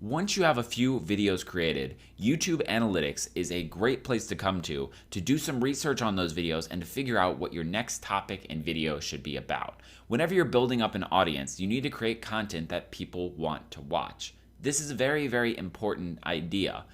Once you have a few videos created, YouTube Analytics is a great place to come to do some research on those videos and to figure out what your next topic and video should be about. Whenever you're building up an audience, you need to create content that people want to watch. This is a very, very important idea.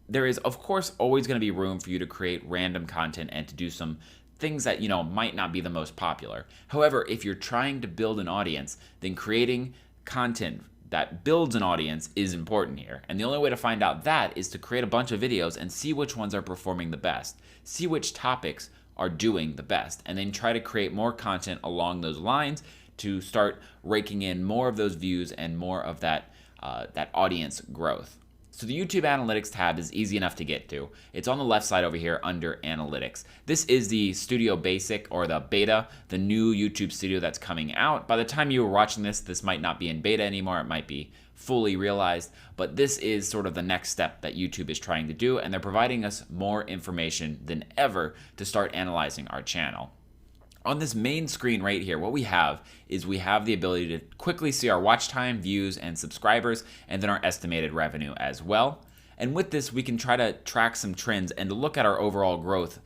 There is, of course, always going to be room for you to create random content and to do some things that, might not be the most popular. However, if you're trying to build an audience, then creating content that builds an audience is important here. And the only way to find out that is to create a bunch of videos and see which ones are performing the best. See which topics are doing the best. And then try to create more content along those lines to start raking in more of those views and more of that audience growth. So the YouTube Analytics tab is easy enough to get to. It's on the left side over here under Analytics. This is the Studio Basic or the beta, the new YouTube Studio that's coming out. By the time you were watching this might not be in beta anymore. It might be fully realized, but this is sort of the next step that YouTube is trying to do, and they're providing us more information than ever to start analyzing our channel. On this main screen right here, what we have is we have the ability to quickly see our watch time, views, and subscribers, and then our estimated revenue as well. And with this, we can try to track some trends and to look at our overall growth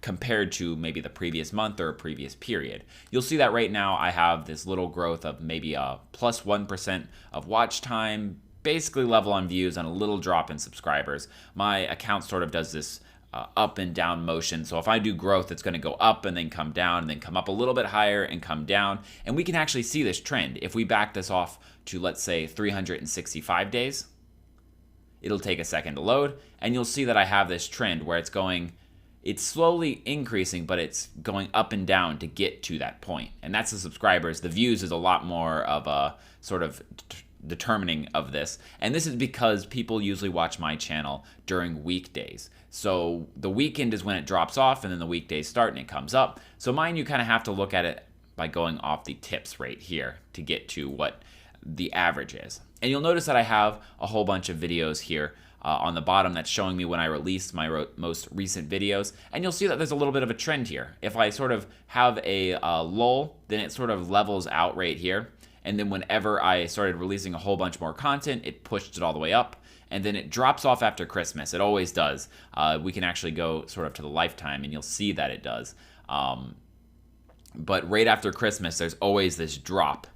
compared to maybe the previous month or a previous period. You'll see that right now I have this little growth of maybe a plus 1% of watch time, basically level on views, and a little drop in subscribers. My account sort of does this up and down motion. So if I do growth, it's going to go up and then come down and then come up a little bit higher and come down. And we can actually see this trend. If we back this off to, let's say, 365 days, it'll take a second to load. And you'll see that I have this trend where it's slowly increasing, but it's going up and down to get to that point. And that's the subscribers. The views is a lot more of a sort of determining of this. And this is because people usually watch my channel during weekdays. So the weekend is when it drops off, and then the weekdays start and it comes up. So mine, you kind of have to look at it by going off the tips right here to get to what the average is. And you'll notice that I have a whole bunch of videos here on the bottom that's showing me when I released my most recent videos. And you'll see that there's a little bit of a trend here. If I sort of have a lull, then it sort of levels out right here. And then whenever I started releasing a whole bunch more content, it pushed it all the way up. And then it drops off after Christmas. It always does. We can actually go sort of to the lifetime, and you'll see that it does. But right after Christmas, there's always this drop,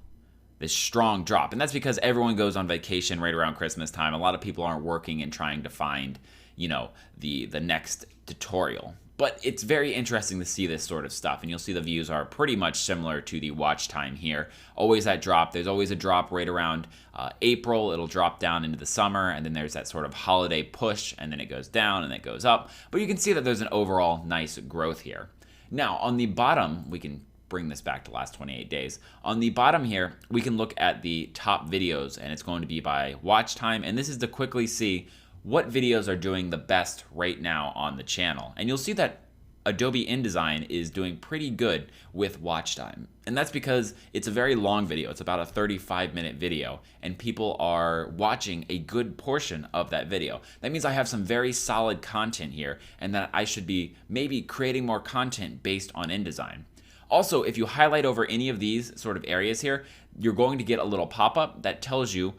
this strong drop. And that's because everyone goes on vacation right around Christmas time. A lot of people aren't working and trying to find, the next tutorial. But it's very interesting to see this sort of stuff, and you'll see the views are pretty much similar to the watch time here. Always that drop. There's always a drop right around April. It'll drop down into the summer, and then there's that sort of holiday push, and then it goes down and it goes up. But you can see that there's an overall nice growth here. Now, on the bottom, we can bring this back to the last 28 days. On the bottom here, we can look at the top videos, and it's going to be by watch time, and this is to quickly see what videos are doing the best right now on the channel. And you'll see that Adobe InDesign is doing pretty good with watch time. And that's because it's a very long video. It's about a 35-minute video, and people are watching a good portion of that video. That means I have some very solid content here, and that I should be maybe creating more content based on InDesign. Also, if you highlight over any of these sort of areas here, you're going to get a little pop-up that tells you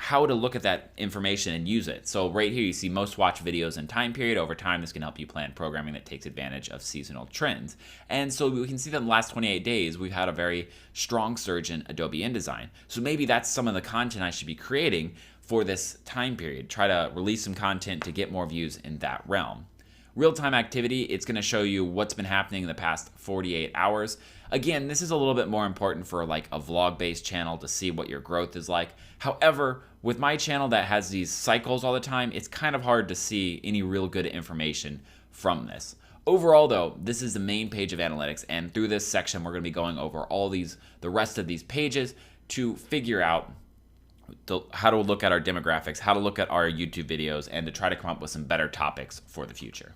how to look at that information and use it. So right here you see most watched videos and time period. Over time, this can help you plan programming that takes advantage of seasonal trends. And so we can see that in the last 28 days, we've had a very strong surge in Adobe InDesign. So maybe that's some of the content I should be creating for this time period. Try to release some content to get more views in that realm. Real-time activity, it's going to show you what's been happening in the past 48 hours. Again, this is a little bit more important for like a vlog-based channel to see what your growth is like. However, with my channel that has these cycles all the time, it's kind of hard to see any real good information from this. Overall though, this is the main page of analytics, and through this section, we're going to be going over the rest of these pages to figure out how to look at our demographics, how to look at our YouTube videos, and to try to come up with some better topics for the future.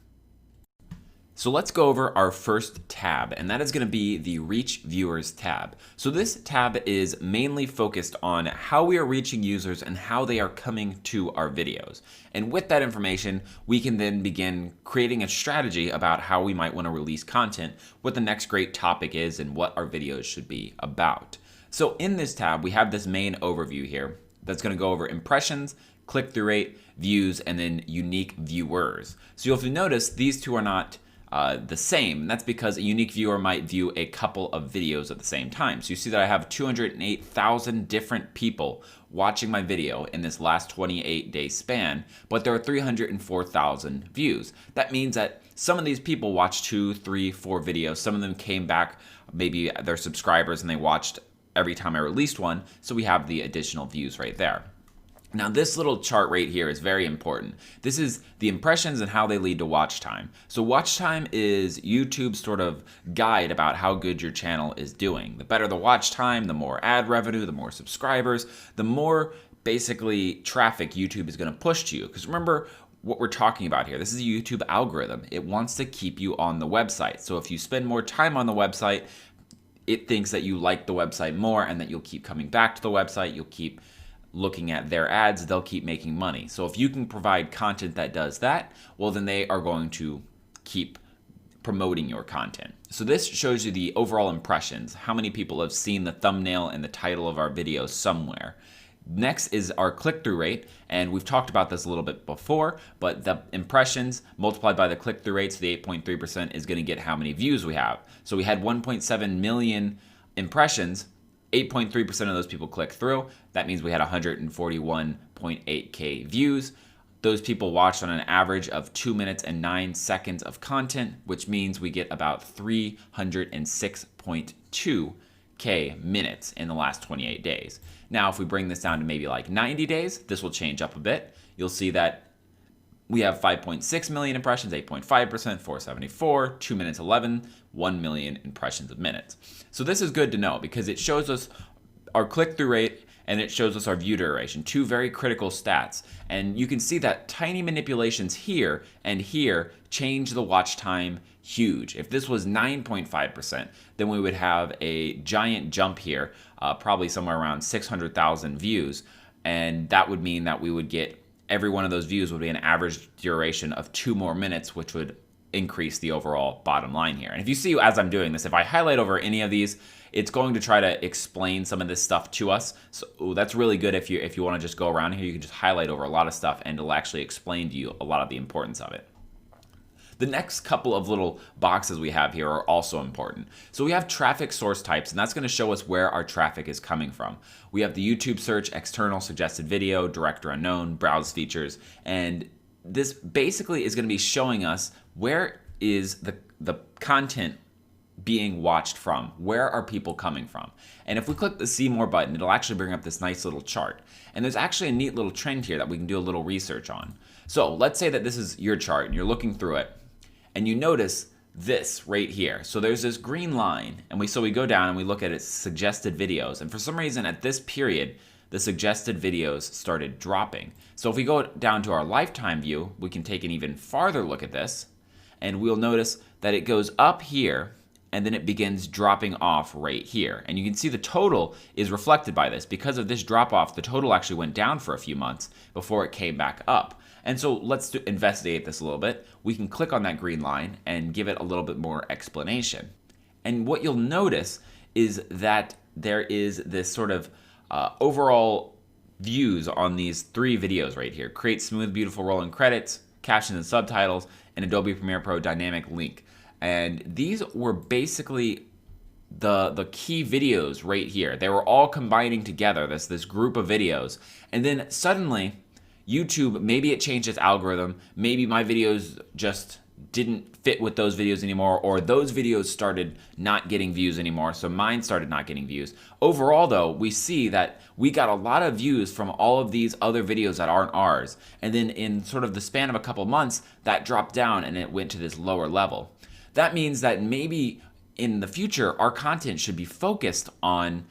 So let's go over our first tab, and that is going to be the Reach Viewers tab. So this tab is mainly focused on how we are reaching users and how they are coming to our videos. And with that information, we can then begin creating a strategy about how we might want to release content, what the next great topic is, and what our videos should be about. So in this tab, we have this main overview here. that's going to go over impressions, click-through rate, views, and then unique viewers. So you'll notice these two are not the same. And that's because a unique viewer might view a couple of videos at the same time. So you see that I have 208,000 different people watching my video in this last 28-day span, but there are 304,000 views. That means that some of these people watched 2, 3, 4 videos. Some of them came back, maybe they're subscribers and they watched every time I released one. So we have the additional views right there. Now this little chart right here is very important. This is the impressions and how they lead to watch time. So watch time is YouTube's sort of guide about how good your channel is doing. The better the watch time, the more ad revenue, the more subscribers, the more basically traffic YouTube is going to push to you. Because remember what we're talking about here. This is a YouTube algorithm. It wants to keep you on the website. So if you spend more time on the website, it thinks that you like the website more and that you'll keep coming back to the website. You'll keep looking at their ads, they'll keep making money. So if you can provide content that does that, well, then they are going to keep promoting your content. So this shows you the overall impressions, how many people have seen the thumbnail and the title of our video somewhere. Next is our click-through rate, and we've talked about this a little bit before, but the impressions multiplied by the click-through rate, so the 8.3% is going to get how many views we have. So we had 1.7 million impressions, 8.3% of those people click through. That means we had 141.8K views. Those people watched on an average of 2 minutes and 9 seconds of content, which means we get about 306.2K minutes in the last 28 days. Now, if we bring this down to maybe like 90 days, this will change up a bit. You'll see that we have 5.6 million impressions, 8.5%, 474, 2 minutes 11, 1 million impressions of minutes. So this is good to know because it shows us our click-through rate and it shows us our view duration, two very critical stats. And you can see that tiny manipulations here and here change the watch time huge. If this was 9.5%, then we would have a giant jump here, probably somewhere around 600,000 views. And that would mean that we would get every one of those views would be an average duration of 2 more minutes, which would increase the overall bottom line here. And if you see as I'm doing this, if I highlight over any of these, it's going to try to explain some of this stuff to us. So that's really good if you want to just go around here, you can just highlight over a lot of stuff and it'll actually explain to you a lot of the importance of it. The next couple of little boxes we have here are also important. So we have traffic source types, and that's going to show us where our traffic is coming from. We have the YouTube search, external suggested video, direct or unknown, browse features, and this basically is going to be showing us where is the content being watched from. Where are people coming from? And if we click the see more button, it'll actually bring up this nice little chart. And there's actually a neat little trend here that we can do a little research on. So let's say that this is your chart and you're looking through it and you notice this right here. So there's this green line and we go down and we look at its suggested videos. And for some reason at this period, the suggested videos started dropping. So if we go down to our lifetime view, we can take an even farther look at this and we'll notice that it goes up here and then it begins dropping off right here. And you can see the total is reflected by this. Because of this drop off, the total actually went down for a few months before it came back up. And so let's investigate this a little bit. We can click on that green line and give it a little bit more explanation. And what you'll notice is that there is this sort of overall views on these 3 videos right here. Create smooth, beautiful rolling credits, captions and subtitles, and Adobe Premiere Pro dynamic link. And these were basically the key videos right here. They were all combining together, this group of videos. And then suddenly, YouTube, maybe it changed its algorithm. Maybe my videos just didn't fit with those videos anymore, or those videos started not getting views anymore, so mine started not getting views. Overall, though, we see that we got a lot of views from all of these other videos that aren't ours. And then in sort of the span of a couple months, that dropped down and it went to this lower level. That means that maybe in the future, our content should be focused on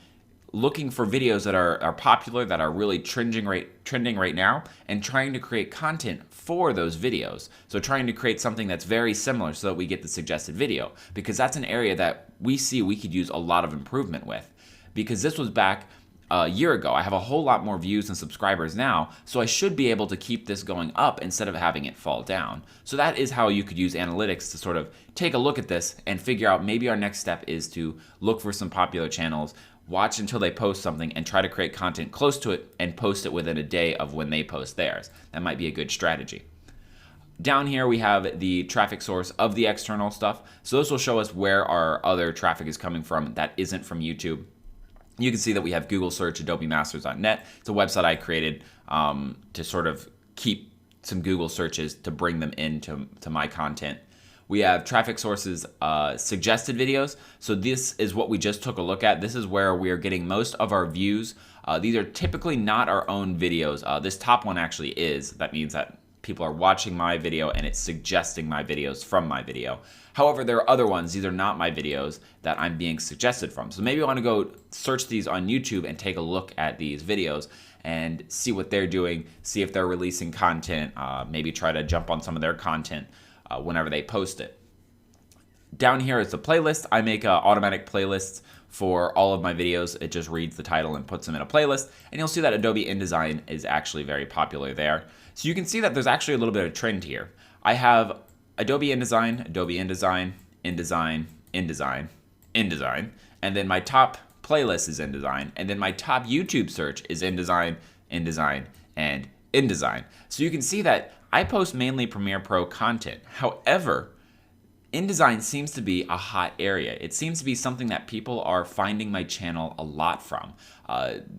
looking for videos that are popular, that are really trending right now, and trying to create content for those videos. So trying to create something that's very similar so that we get the suggested video, because that's an area that we see we could use a lot of improvement with. Because this was back a year ago. I have a whole lot more views and subscribers now, so I should be able to keep this going up instead of having it fall down. So that is how you could use analytics to sort of take a look at this and figure out maybe our next step is to look for some popular channels watch until they post something and try to create content close to it and post it within a day of when they post theirs. That might be a good strategy. Down here we have the traffic source of the external stuff. So this will show us where our other traffic is coming from that isn't from YouTube. You can see that we have Google search, adobemasters.net. It's a website I created to sort of keep some Google searches to bring them into my content. We have traffic sources, suggested videos. So this is what we just took a look at. This is where we are getting most of our views. These are typically not our own videos. This top one actually is. That means that people are watching my video and it's suggesting my videos from my video. However, there are other ones, these are not my videos, that I'm being suggested from. So maybe I want to go search these on YouTube and take a look at these videos and see what they're doing, see if they're releasing content, maybe try to jump on some of their content whenever they post it. Down here is the playlist. I make automatic playlists for all of my videos. It just reads the title and puts them in a playlist. And you'll see that Adobe InDesign is actually very popular there. So you can see that there's actually a little bit of a trend here. I have Adobe InDesign, InDesign, InDesign, and then my top playlist is InDesign, and then my top YouTube search is InDesign, InDesign, and InDesign. So you can see that I post mainly Premiere Pro content. However, InDesign seems to be a hot area. It seems to be something that people are finding my channel a lot from.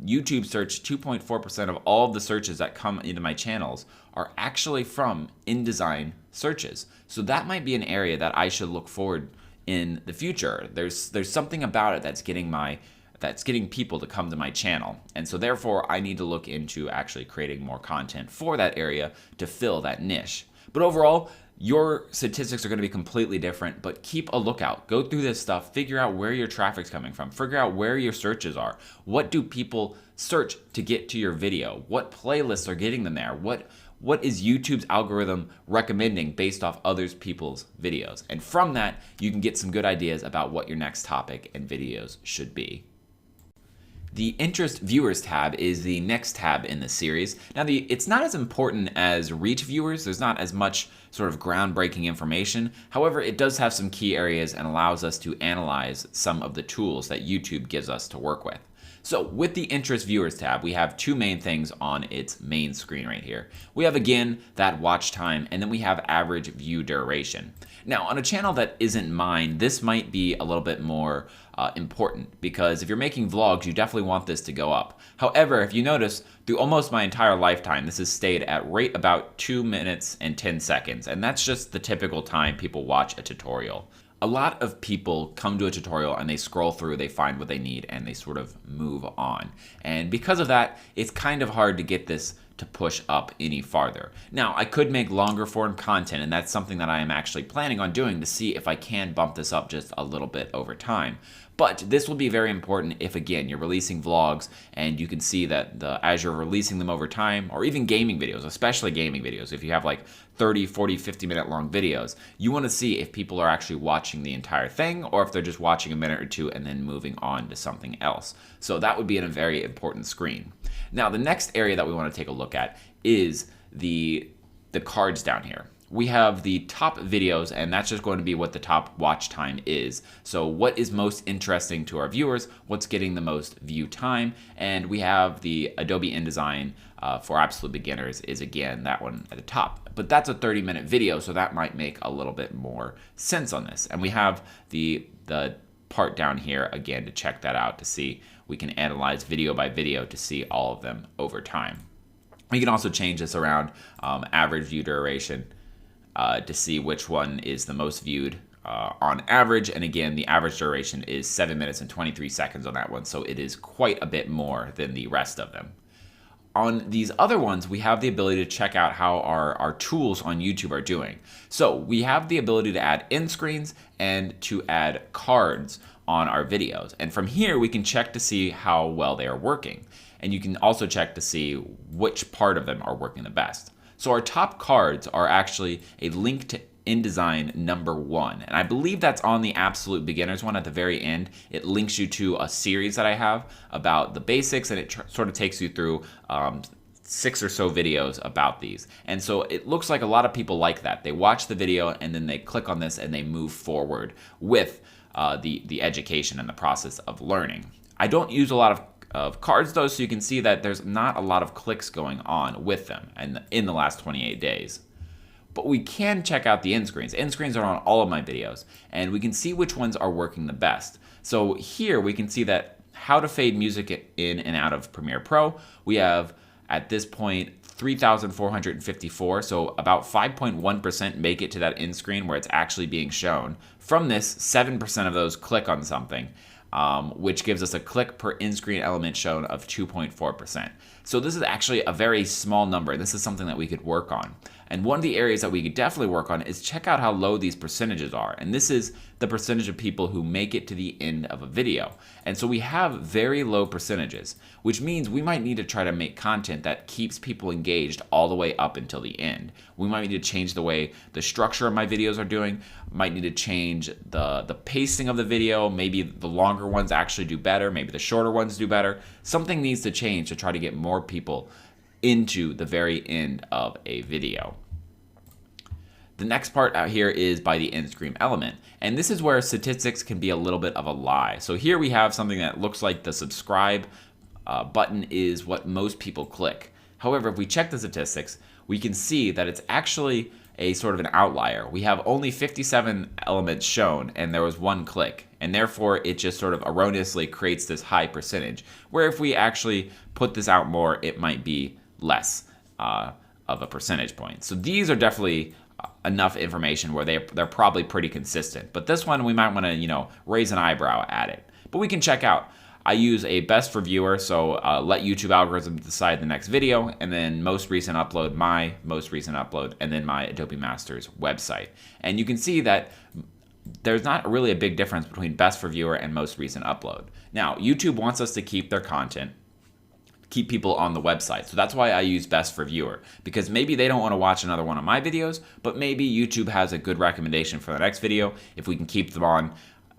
YouTube search, 2.4% of all of the searches that come into my channels are actually from InDesign searches. So that might be an area that I should look forward in the future. There's something about it that's getting people to come to my channel. And so therefore I need to look into actually creating more content for that area to fill that niche. But overall, your statistics are going to be completely different, but keep a lookout. Go through this stuff, figure out where your traffic's coming from, figure out where your searches are. What do people search to get to your video? What playlists are getting them there? What is YouTube's algorithm recommending based off others people's videos? And from that, you can get some good ideas about what your next topic and videos should be. The Interest Viewers tab is the next tab in the series. Now, it's not as important as Reach Viewers. There's not as much sort of groundbreaking information. However, it does have some key areas and allows us to analyze some of the tools that YouTube gives us to work with. So with the Interest Viewers tab, we have two main things on its main screen right here. We have, again, that watch time, and then we have average view duration. Now, on a channel that isn't mine, this might be a little bit more important, because if you're making vlogs, you definitely want this to go up. However, if you notice, through almost my entire lifetime, this has stayed at right about 2 minutes and 10 seconds, and that's just the typical time people watch a tutorial. A lot of people come to a tutorial and they scroll through, they find what they need, and they sort of move on. And because of that, it's kind of hard to get this to push up any farther. Now, I could make longer form content, and that's something that I am actually planning on doing to see if I can bump this up just a little bit over time. But this will be very important if, again, you're releasing vlogs and you can see that as you're releasing them over time, or even gaming videos, especially gaming videos, if you have like 30, 40, 50-minute long videos, you want to see if people are actually watching the entire thing or if they're just watching a minute or two and then moving on to something else. So that would be in a very important screen. Now, the next area that we want to take a look at is the cards down here. We have the top videos, and that's just going to be what the top watch time is. So what is most interesting to our viewers, what's getting the most view time, and we have the Adobe InDesign for absolute beginners is, again, that one at the top. But that's a 30-minute video, so that might make a little bit more sense on this. And we have the part down here, again, to check that out, to see we can analyze video by video to see all of them over time. We can also change this around average view duration, to see which one is the most viewed on average. And again, the average duration is 7 minutes and 23 seconds on that one, so it is quite a bit more than the rest of them. On these other ones, we have the ability to check out how our tools on YouTube are doing. So we have the ability to add end screens and to add cards on our videos. And from here, we can check to see how well they are working. And you can also check to see which part of them are working the best. So our top cards are actually a link to InDesign #1. And I believe that's on the absolute beginners one at the very end. It links you to a series that I have about the basics, and it sort of takes you through 6 or so videos about these. And so it looks like a lot of people like that. They watch the video and then they click on this and they move forward with the education and the process of learning. I don't use a lot of cards though, so you can see that there's not a lot of clicks going on with them in the last 28 days. But we can check out the end screens. End screens are on all of my videos, and we can see which ones are working the best. So here we can see that how to fade music in and out of Premiere Pro. We have, at this point, 3,454, so about 5.1% make it to that end screen where it's actually being shown. From this, 7% of those click on something, which gives us a click per in-screen element shown of 2.4%. So this is actually a very small number. This is something that we could work on. And one of the areas that we could definitely work on is check out how low these percentages are. And this is the percentage of people who make it to the end of a video. And so we have very low percentages, which means we might need to try to make content that keeps people engaged all the way up until the end. We might need to change the way the structure of my videos are doing, might need to change the pacing of the video, maybe the longer ones actually do better, maybe the shorter ones do better. Something needs to change to try to get more people into the very end of a video. The next part out here is by the end screen element. And this is where statistics can be a little bit of a lie. So here we have something that looks like the subscribe button is what most people click. However, if we check the statistics, we can see that it's actually a sort of an outlier. We have only 57 elements shown and there was one click. And therefore it just sort of erroneously creates this high percentage. Where if we actually put this out more, it might be less of a percentage point. So these are definitely enough information where they're probably pretty consistent. But this one we might want to, raise an eyebrow at it. But we can check out. I use a best for viewer, so let YouTube algorithm decide the next video, and then most recent upload, my most recent upload, and then my Adobe Masters website. And you can see that there's not really a big difference between best for viewer and most recent upload. Now, YouTube wants us to keep their content, keep people on the website. So that's why I use best for viewer, because maybe they don't want to watch another one of my videos, but maybe YouTube has a good recommendation for the next video. If we can keep them on,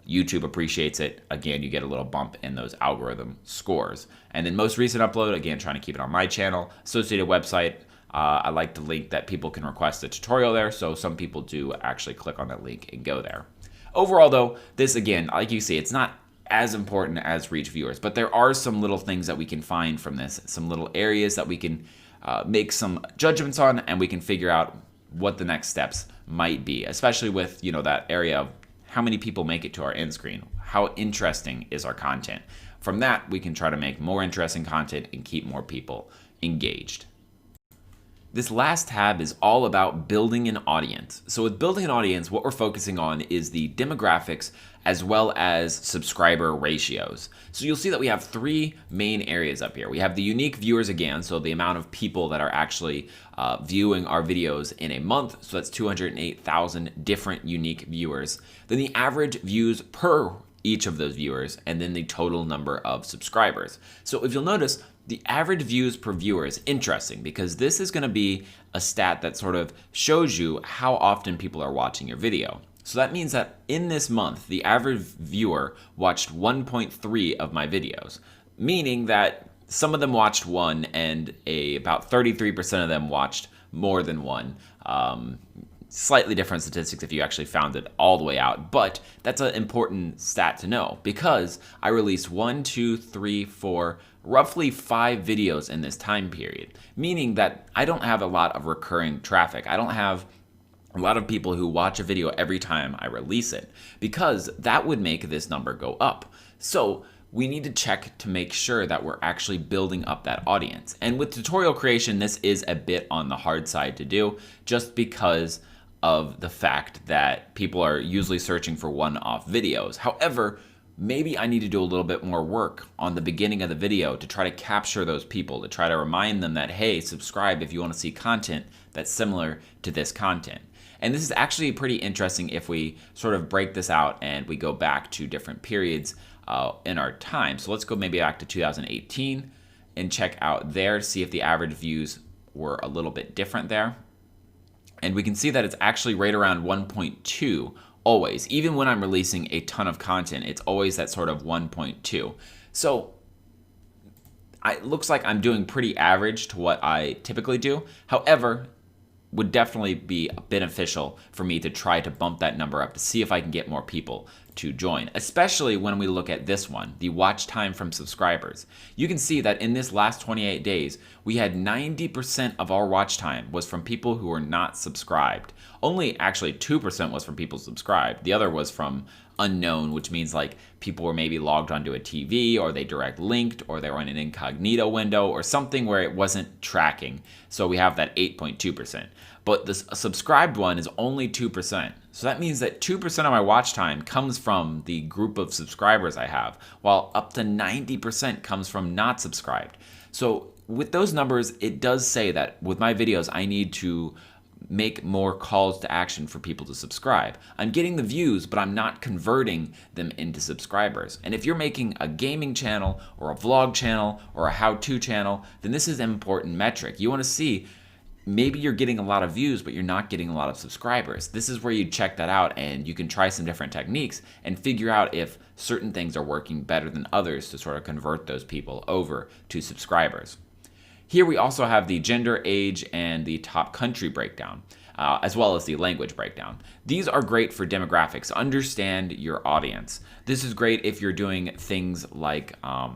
YouTube appreciates it. Again, you get a little bump in those algorithm scores. And then most recent upload, again, trying to keep it on my channel. Associated website, I like the link that people can request a tutorial there, so some people do actually click on that link and go there. Overall though, this again, like you see, it's not as important as reach viewers, but there are some little things that we can find from this, some little areas that we can make some judgments on, and we can figure out what the next steps might be, especially with that area of how many people make it to our end screen, how interesting is our content. From that, we can try to make more interesting content and keep more people engaged. This last tab is all about building an audience. So with building an audience, what we're focusing on is the demographics as well as subscriber ratios. So you'll see that we have three main areas up here. We have the unique viewers again, so the amount of people that are actually viewing our videos in a month. So that's 208,000 different unique viewers. Then the average views per each of those viewers, and then the total number of subscribers. So if you'll notice, the average views per viewer is interesting because this is going to be a stat that sort of shows you how often people are watching your video. So that means that in this month, the average viewer watched 1.3 of my videos, meaning that some of them watched one and about 33% of them watched more than one. Slightly different statistics if you actually found it all the way out, but that's an important stat to know because I released 1, 2, 3, 4, roughly 5 videos in this time period, meaning that I don't have a lot of recurring traffic. I don't have a lot of people who watch a video every time I release it, because that would make this number go up. So we need to check to make sure that we're actually building up that audience. And with tutorial creation, this is a bit on the hard side to do, just because of the fact that people are usually searching for one-off videos. However, maybe I need to do a little bit more work on the beginning of the video to try to capture those people, to try to remind them that, hey, subscribe if you want to see content that's similar to this content. And this is actually pretty interesting if we sort of break this out and we go back to different periods in our time. So let's go maybe back to 2018 and check out there to see if the average views were a little bit different there. And we can see that it's actually right around 1.2 always. Even when I'm releasing a ton of content, it's always that sort of 1.2. So it looks like I'm doing pretty average to what I typically do. However, would definitely be beneficial for me to try to bump that number up to see if I can get more people to join, especially when we look at this one, the watch time from subscribers. You can see that in this last 28 days, we had 90% of our watch time was from people who were not subscribed. Only actually 2% was from people subscribed. The other was from unknown, which means like people were maybe logged onto a TV, or they direct linked, or they were in an incognito window or something where it wasn't tracking. So we have that 8.2%. But the subscribed one is only 2%. So that means that 2% of my watch time comes from the group of subscribers I have, while up to 90% comes from not subscribed. So with those numbers, it does say that with my videos, I need to make more calls to action for people to subscribe. I'm getting the views, but I'm not converting them into subscribers. And if you're making a gaming channel or a vlog channel or a how-to channel, then this is an important metric. You want to see maybe you're getting a lot of views, but you're not getting a lot of subscribers. This is where you check that out, and you can try some different techniques and figure out if certain things are working better than others to sort of convert those people over to subscribers. Here we also have the gender, age, and the top country breakdown, as well as the language breakdown. These are great for demographics. Understand your audience. This is great if you're doing things like a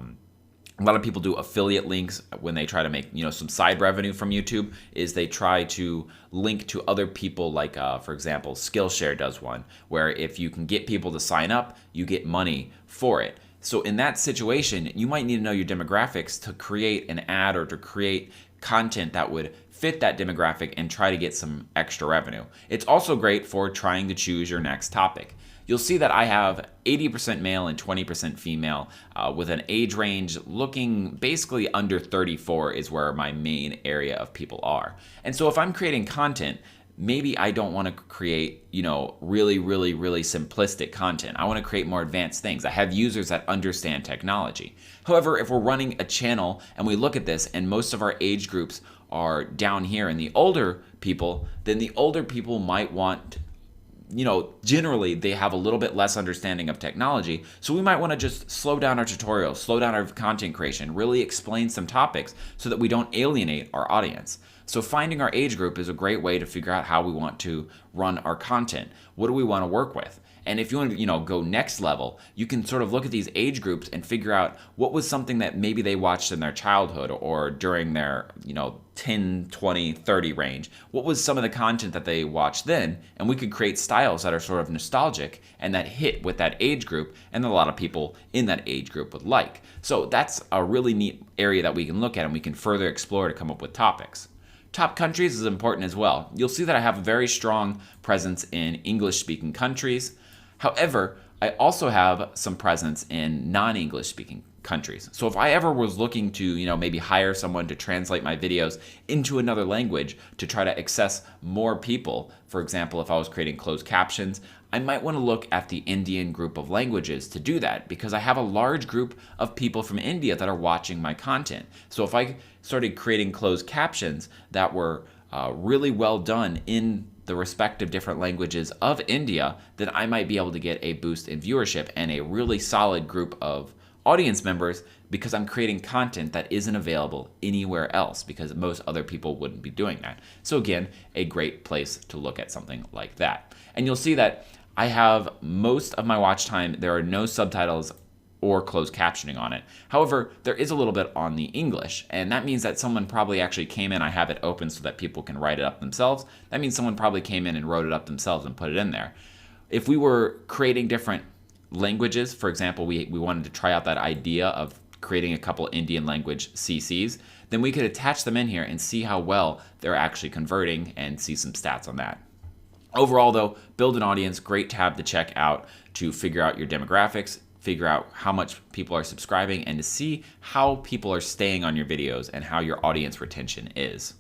lot of people do affiliate links when they try to make, some side revenue from YouTube, is they try to link to other people, like, for example, Skillshare does one, where if you can get people to sign up, you get money for it. So in that situation, you might need to know your demographics to create an ad or to create content that would fit that demographic and try to get some extra revenue. It's also great for trying to choose your next topic. You'll see that I have 80% male and 20% female, with an age range looking basically under 34 is where my main area of people are. And so if I'm creating content, maybe I don't want to create, really, really, really simplistic content. I want to create more advanced things. I have users that understand technology. However, if we're running a channel and we look at this and most of our age groups are down here in the older people, then the older people might want, generally they have a little bit less understanding of technology. So we might want to just slow down our tutorials, slow down our content creation, really explain some topics so that we don't alienate our audience. So finding our age group is a great way to figure out how we want to run our content. What do we want to work with? And if you want to, go next level, you can sort of look at these age groups and figure out what was something that maybe they watched in their childhood or during their, 10, 20, 30 range. What was some of the content that they watched then? And we could create styles that are sort of nostalgic and that hit with that age group and a lot of people in that age group would like. So that's a really neat area that we can look at and we can further explore to come up with topics. Top countries is important as well. You'll see that I have a very strong presence in English-speaking countries. However, I also have some presence in non-English speaking countries. So if I ever was looking to, maybe hire someone to translate my videos into another language to try to access more people, for example, if I was creating closed captions, I might want to look at the Indian group of languages to do that because I have a large group of people from India that are watching my content. So if I started creating closed captions that were really well done in the respective different languages of India, then I might be able to get a boost in viewership and a really solid group of audience members because I'm creating content that isn't available anywhere else because most other people wouldn't be doing that. So again, a great place to look at something like that. And you'll see that I have most of my watch time, there are no subtitles or closed captioning on it. However, there is a little bit on the English, and that means that someone probably actually came in. I have it open so that people can write it up themselves. That means someone probably came in and wrote it up themselves and put it in there. If we were creating different languages, for example, we wanted to try out that idea of creating a couple Indian language CCs, then we could attach them in here and see how well they're actually converting and see some stats on that. Overall though, build an audience, great tab to check out to figure out your demographics, figure out how much people are subscribing, and to see how people are staying on your videos and how your audience retention is.